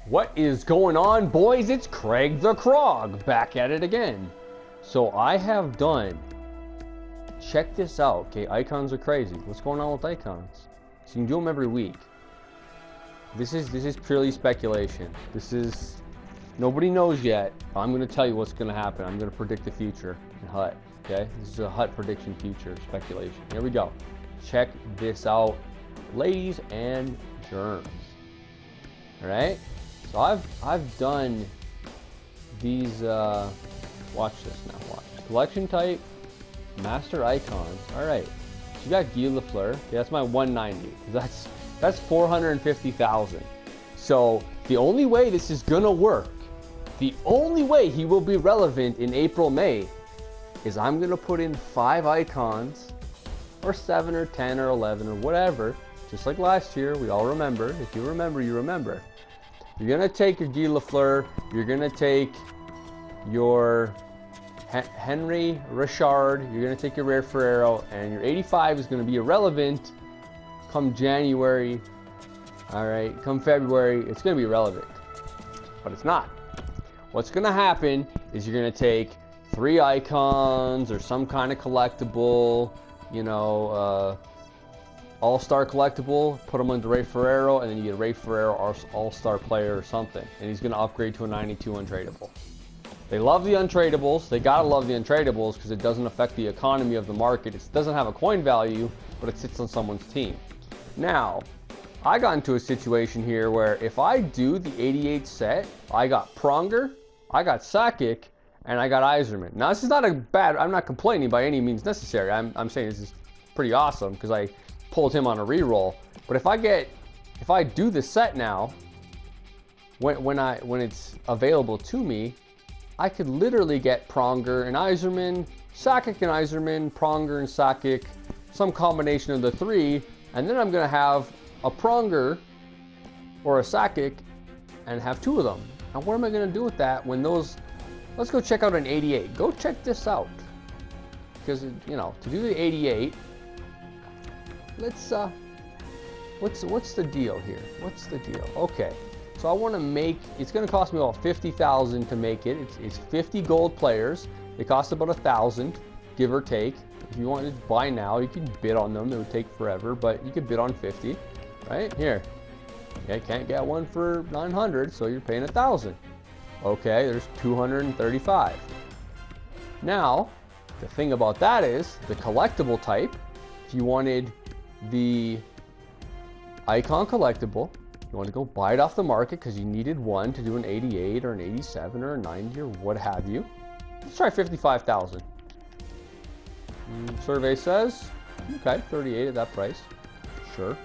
What is going on, boys? It's Craig the Krog back at it again. So I have done, check this out, okay? Icons are crazy. What's going on with icons? So you can do them every week. This is purely speculation. Nobody knows yet. I'm going to tell you what's going to happen. I'm going to predict the future in HUT, okay? This is a HUT prediction future speculation. Here we go. Check this out, ladies and germs. All right? So I've done these, watch this now, watch. Collection type, master icons. All right, so you got Guy Lafleur. Okay, that's my 190. That's 450,000. So the only way this is gonna work, the only way he will be relevant in April, May, is I'm gonna put in 5 icons, or 7 or 10 or 11 or whatever, just like last year. We all remember. If you remember, you remember. You're going to take your Guy Lafleur, you're going to take your Henry Richard, you're going to take your Rare Ferrero, and your 85 is going to be irrelevant come January. All right, come February, it's going to be irrelevant, but it's not. What's going to happen is you're going to take 3 icons or some kind of collectible, you know, all-star collectible, put them into Ray Ferrero, and then you get a Ray Ferrero all-star player or something, and he's going to upgrade to a 92 untradeable. They love the untradables. They got to love the untradables because it doesn't affect the economy of the market. It doesn't have a coin value, but it sits on someone's team. Now, I got into a situation here where if I do the 88 set, I got Pronger, I got Sakic, and I got Yzerman. Now, this is not a bad, I'm not complaining by any means necessary. I'm saying this is pretty awesome because I pulled him on a reroll. But if I do the set now, when it's available to me, I could literally get Pronger and Yzerman, Sakic and Yzerman, Pronger and Sakic, some combination of the 3, and then I'm gonna have a Pronger or a Sakic and have 2 of them. Now what am I gonna do with that when those, let's go check out an 88. Go check this out. Because, you know, to do the 88, let's what's the deal here? What's the deal? Okay, so I want to make, it's going to cost me about 50,000 to make it. It's 50 gold players. They cost about 1,000, give or take. If you want to buy now, you can bid on them. It would take forever, but you could bid on 50. Right here, you can't get one for 900, so you're paying 1,000. Okay, there's 235. Now, the thing about that is the collectible type. If you wanted the icon collectible, you want to go buy it off the market because you needed one to do an 88 or an 87 or a 90 or what have you. Let's try 55,000. Survey says, okay, 38 at that price. Sure.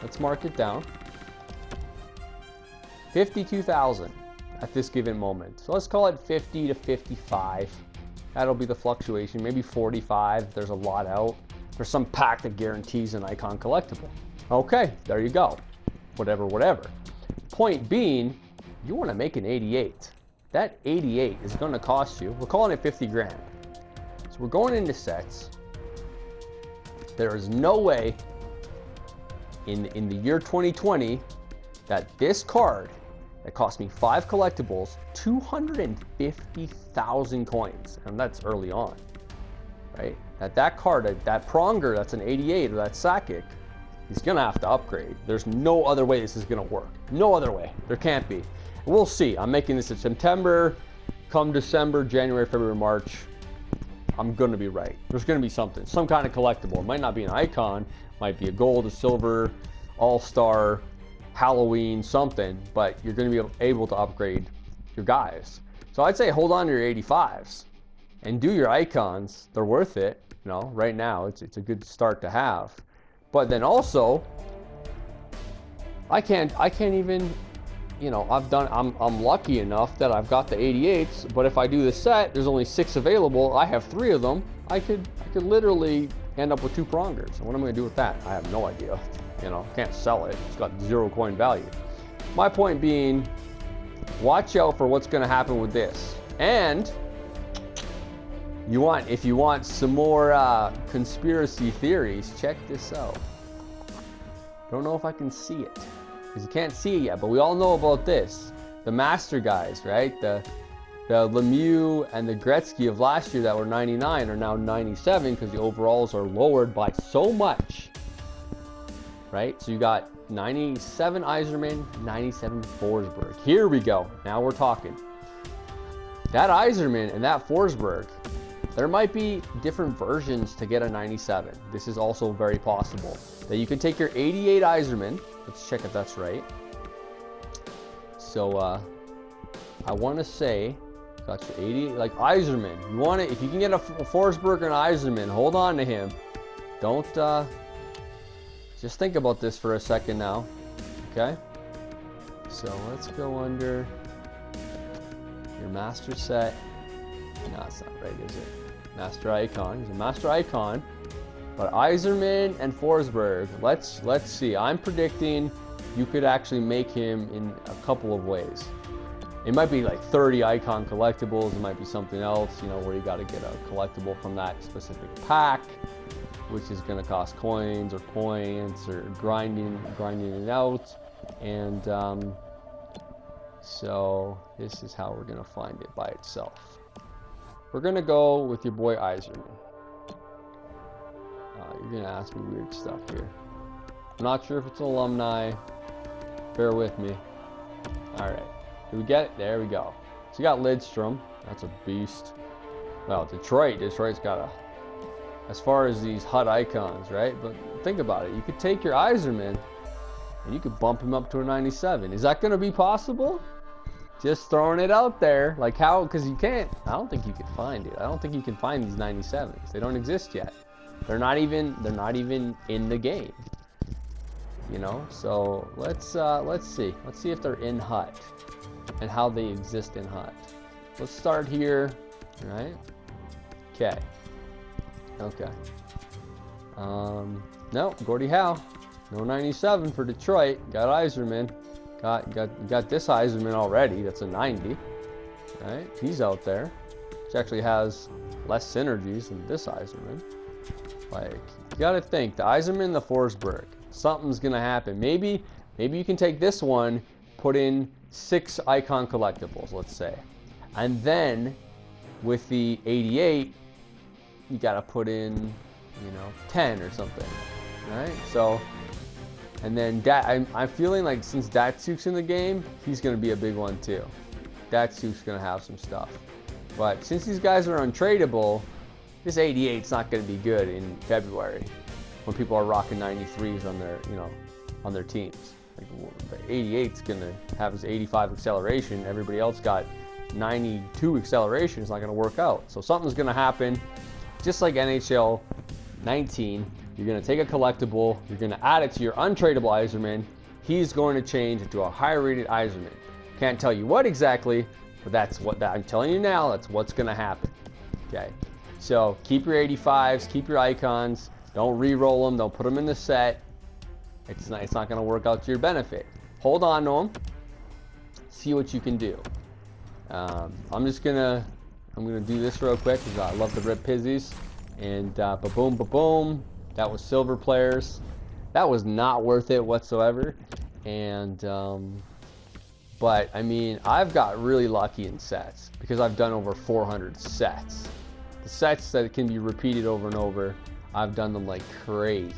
Let's mark it down. 52,000 at this given moment. So let's call it 50 to 55. That'll be the fluctuation, maybe 45 if there's a lot out. There's some pack that guarantees an icon collectible. Okay, there you go. Whatever. Point being, you want to make an 88. That 88 is going to cost you, we're calling it 50 grand. So we're going into sets. There is no way in the year 2020 that this card that cost me 5 collectibles, 250,000 coins, and that's early on, right? That card, that Pronger, that's an 88, or that Sakic, he's gonna have to upgrade. There's no other way this is gonna work. No other way. There can't be. We'll see. I'm making this in September. Come December, January, February, March, I'm gonna be right. There's gonna be something, some kind of collectible. It might not be an icon, might be a gold, a silver, all-star, Halloween, something, but you're going to be able to upgrade your guys. So I'd say hold on to your 85s and do your icons. They're worth it. You know, right now it's a good start to have. But then also, I can't even, you know, I'm lucky enough that I've got the 88s, but if I do the set, there's only 6 available. I have 3 of them. I could literally end up with 2 Prongers. And what am I going to do with that? I have no idea. You know, can't sell it. It's got 0 coin value. My point being, watch out for what's going to happen with this. And if you want some more conspiracy theories, check this out. Don't know if I can see it. because you can't see it yet, but we all know about this. The master guys, right? The Lemieux and the Gretzky of last year that were 99 are now 97 because the overalls are lowered by so much, right? So you got 97 Yzerman, 97 Forsberg. Here we go. Now we're talking. That Yzerman and that Forsberg, there might be different versions to get a 97. This is also very possible. That you can take your 88 Yzerman. Let's check if that's right. So I want to say, got your 80, like Yzerman. You want it, if you can get a Forsberg and Yzerman, hold on to him. Don't, just think about this for a second now. Okay? So let's go under your master set. No, that's not right, is it? Master icon. He's a master icon. But Yzerman and Forsberg, let's see. I'm predicting you could actually make him in a couple of ways. It might be like 30 icon collectibles. It might be something else, you know, where you got to get a collectible from that specific pack, which is going to cost coins or points or grinding it out. And so this is how we're going to find it by itself. We're going to go with your boy Yzerman. You're going to ask me weird stuff here. I'm not sure if it's an alumni. Bear with me. All right. Did we get it? There we go. So you got Lidstrom. That's a beast. Well, Detroit's got a, as far as these HUD icons, right? But think about it. You could take your Yzerman and you could bump him up to a 97. Is that going to be possible? Just throwing it out there. Like how? Because you can't. I don't think you can find it. I don't think you can find these 97s. They don't exist yet. They're not even in the game. You know. So let's see. Let's see if they're in HUD and how they exist in HUD. Let's start here. Right. Okay. Okay. No, Gordie Howe. No 97 for Detroit. Got Yzerman. Got this Yzerman already. That's a 90. Right? He's out there. Which actually has less synergies than this Yzerman. Like, you gotta think, the Yzerman and the Forsberg, something's gonna happen. Maybe you can take this one, put in 6 icon collectibles, let's say. And then with the 88, you gotta put in, you know, 10 or something. Right? So, and then I'm feeling like since Datsuk's in the game, he's going to be a big one too. Datsuk's going to have some stuff. But since these guys are untradeable, this 88's not going to be good in February when people are rocking 93s on their, you know, on their teams. Like the 88's going to have his 85 acceleration. Everybody else got 92 acceleration. It's not going to work out. So something's going to happen. Just like NHL 19. You're going to take a collectible, you're going to add it to your untradeable Yzerman. He's going to change into a higher rated Yzerman. Can't tell you what exactly, but that's what I'm telling you now. That's what's going to happen. Okay. So keep your 85s, keep your icons. Don't re-roll them. Don't put them in the set. It's not going to work out to your benefit. Hold on to them. See what you can do. I'm gonna do this real quick because I love to rip pizzies. And ba-boom, ba-boom. That was silver players. That was not worth it whatsoever. And but I mean, I've got really lucky in sets because I've done over 400 sets. The sets that can be repeated over and over, I've done them like crazy.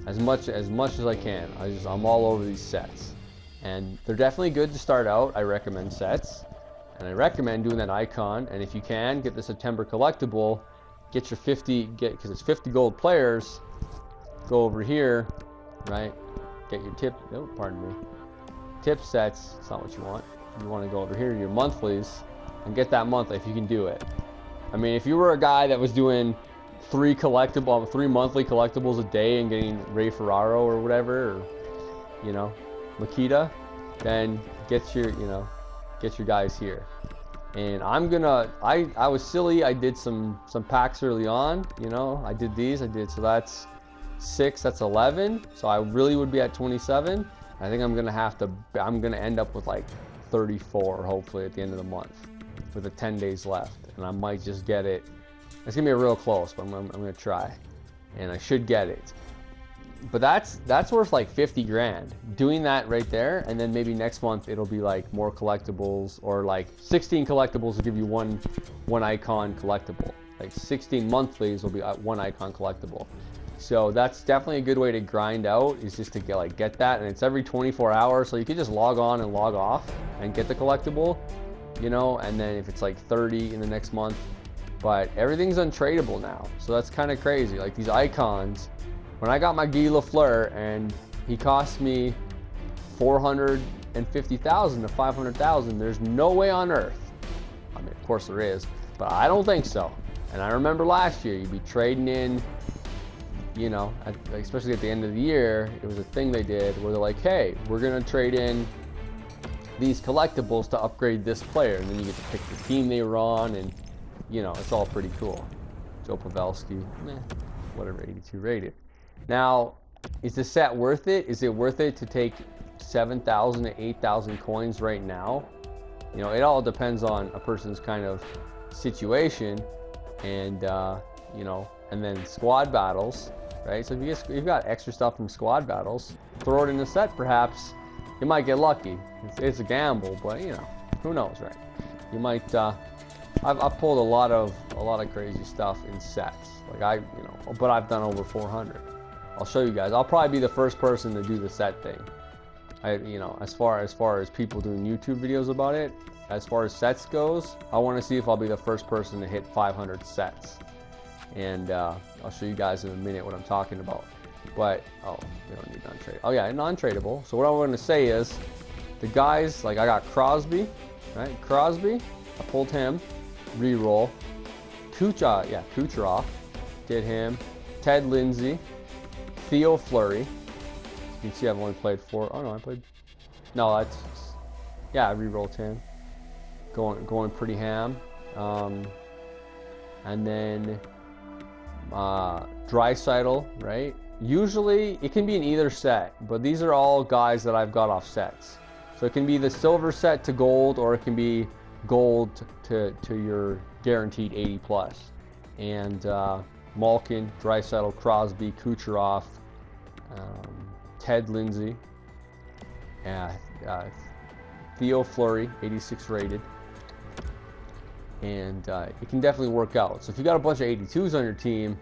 As much as I can. I'm all over these sets. And they're definitely good to start out. I recommend sets. And I recommend doing that icon. And if you can, get the September collectible. Get your 50, because it's 50 gold players. Go over here, right? Get your tip, oh, pardon me. Tip sets, it's not what you want. You want to go over here to your monthlies and get that monthly if you can do it. I mean, if you were a guy that was doing 3 monthly collectibles a day and getting Ray Ferraro or whatever, or, you know, Makita, then get your guys here. And I was silly. I did some packs early on, you know. I did, so that's 6, that's 11. So I really would be at 27. I think I'm gonna end up with like 34, hopefully, at the end of the month with the 10 days left. And I might just get it. It's gonna be real close, but I'm gonna try. And I should get it. but that's worth like 50 grand doing that right there. And then maybe next month it'll be like more collectibles, or like 16 collectibles will give you one icon collectible. Like 16 monthlies will be one icon collectible. So that's definitely a good way to grind out, is just to get that, and it's every 24 hours, so you can just log on and log off and get the collectible, you know. And then if it's like 30 in the next month, but everything's untradeable now, so that's kind of crazy. Like these icons, when I got my Guy Lafleur, and he cost me 450,000 to 500,000, there's no way on earth, I mean, of course there is, but I don't think so. And I remember last year, you'd be trading in, you know, especially at the end of the year, it was a thing they did where they're like, hey, we're going to trade in these collectibles to upgrade this player. And then you get to pick the team they were on, and, you know, it's all pretty cool. Joe Pavelski, whatever, 82 rated. Now, is the set worth it? Is it worth it to take 7,000 to 8,000 coins right now? You know, it all depends on a person's kind of situation, and, you know, and then squad battles. Right, so if you've got extra stuff from squad battles, throw it in a set. Perhaps you might get lucky. It's a gamble, but you know, who knows, right? You might. I've pulled a lot of crazy stuff in sets. Like but I've done over 400. I'll show you guys. I'll probably be the first person to do the set thing. You know, as far as people doing YouTube videos about it, as far as sets goes, I want to see if I'll be the first person to hit 500 sets. And I'll show you guys in a minute what I'm talking about. But, oh, we don't need non-trade. Oh yeah, non-tradable. So what I'm going to say is, the guys, like I got Crosby, right? Crosby, I pulled him, re-roll. Kucherov, did him. Ted Lindsay, Theo Fleury. You can see I've only played 4. Oh no, I played. No, that's, yeah, I re-rolled him. Going pretty ham. And then Draisaitl, right? Usually it can be in either set, but these are all guys that I've got off sets. So it can be the silver set to gold, or it can be gold to your guaranteed 80 plus. And Malkin, Draisaitl, Crosby, Kucherov, Ted Lindsay, Theo Fleury, 86 rated. And it can definitely work out. So if you got a bunch of 82s on your team,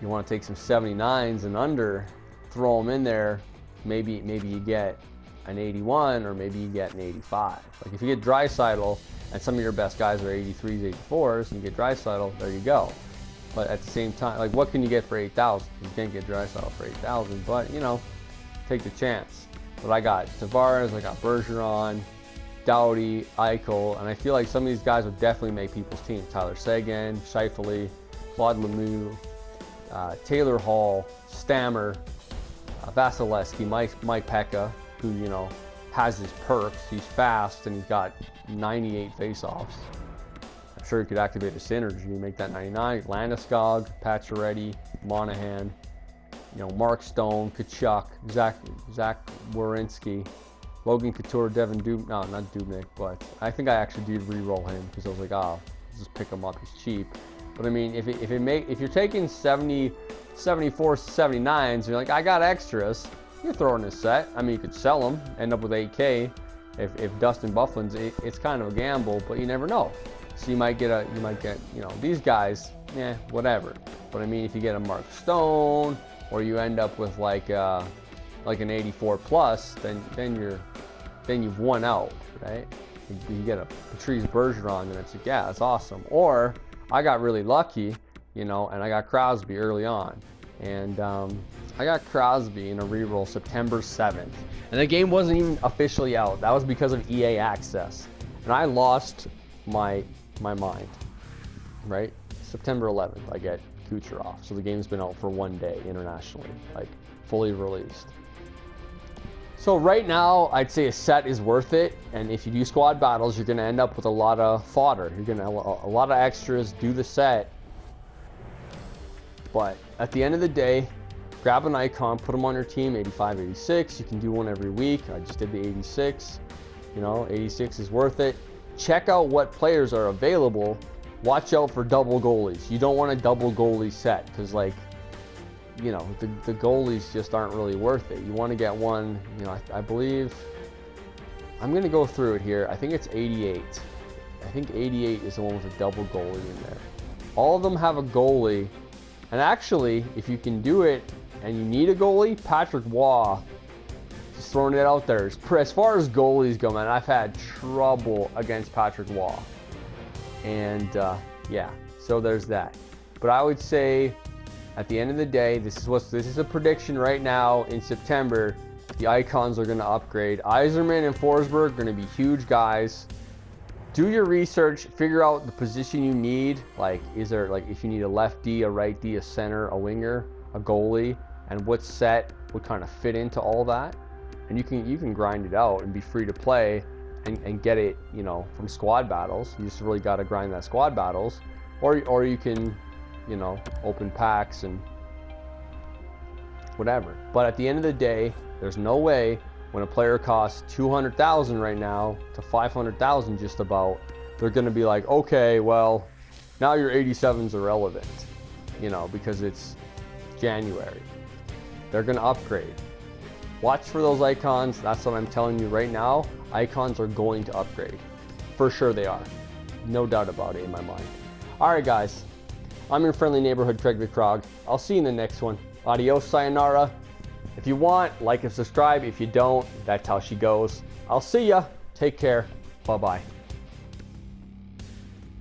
you want to take some 79s and under, throw them in there. Maybe you get an 81, or maybe you get an 85. Like if you get Draisaitl and some of your best guys are 83s, 84s, and you get Draisaitl, there you go. But at the same time, like what can you get for 8,000? You can't get Draisaitl for 8,000, but you know, take the chance. But I got Tavares, I got Bergeron, Doughty, Eichel, and I feel like some of these guys would definitely make people's teams. Tyler Seguin, Scheifele, Claude Lemieux, Taylor Hall, Stammer, Vasilevsky, Mike Pekka, who, you know, has his perks. He's fast and he's got 98 face-offs. I'm sure he could activate a synergy and make that 99. Landeskog, Pacioretty, Monahan, you know, Mark Stone, Kachuk, Zach Werenski, Logan Couture, Devin Dubnik, no, not Dubnik, but I think I actually did re-roll him because I was like, oh, just pick him up, he's cheap. But I mean, if you're taking 70, 74, 79s, you're like, I got extras, you throw in a set. I mean, you could sell them, end up with 8K. If Dustin Byfuglien's, it's kind of a gamble, but you never know. So you might get, you know, these guys, whatever. But I mean, if you get a Mark Stone, or you end up with like an 84 plus, then you've won out, right? You get a Patrice Bergeron, and it's like, yeah, that's awesome. Or I got really lucky, you know, and I got Crosby early on, and I got Crosby in a reroll September 7th, and the game wasn't even officially out. That was because of EA access, and I lost my mind, right? September 11th, I get Kucherov, so the game's been out for 1 day internationally, like fully released. So right now, I'd say a set is worth it, and if you do squad battles, you're going to end up with a lot of fodder. You're going to have a lot of extras, do the set. But at the end of the day, grab an icon, put them on your team, 85, 86. You can do one every week. I just did the 86. You know, 86 is worth it. Check out what players are available. Watch out for double goalies. You don't want a double goalie set, because like, you know, the goalies just aren't really worth it. You want to get one, you know, I believe, I'm going to go through it here. I think it's 88. I think 88 is the one with a double goalie in there. All of them have a goalie. And actually, if you can do it and you need a goalie, Patrick Waugh, just throwing it out there. As far as goalies go, man, I've had trouble against Patrick Waugh. And yeah, so there's that. But I would say, at the end of the day, this is a prediction right now in September. The icons are going to upgrade. Yzerman and Forsberg are going to be huge guys. Do your research, figure out the position you need. Like, is there, like, if you need a left D, a right D, a center, a winger, a goalie, and what set would kind of fit into all that. And you can grind it out and be free to play and get it, you know, from squad battles. You just really got to grind that squad battles, or you can, you know, open packs and whatever. But at the end of the day, there's no way when a player costs $200,000 right now to $500,000 just about, they're going to be like, okay, well, now your 87's irrelevant, you know, because it's January. They're going to upgrade. Watch for those icons. That's what I'm telling you right now. Icons are going to upgrade. For sure they are. No doubt about it in my mind. All right, guys. I'm your friendly neighborhood Craig the Crog. I'll see you in the next one. Adios, sayonara. If you want, like and subscribe. If you don't, that's how she goes. I'll see ya. Take care. Bye-bye.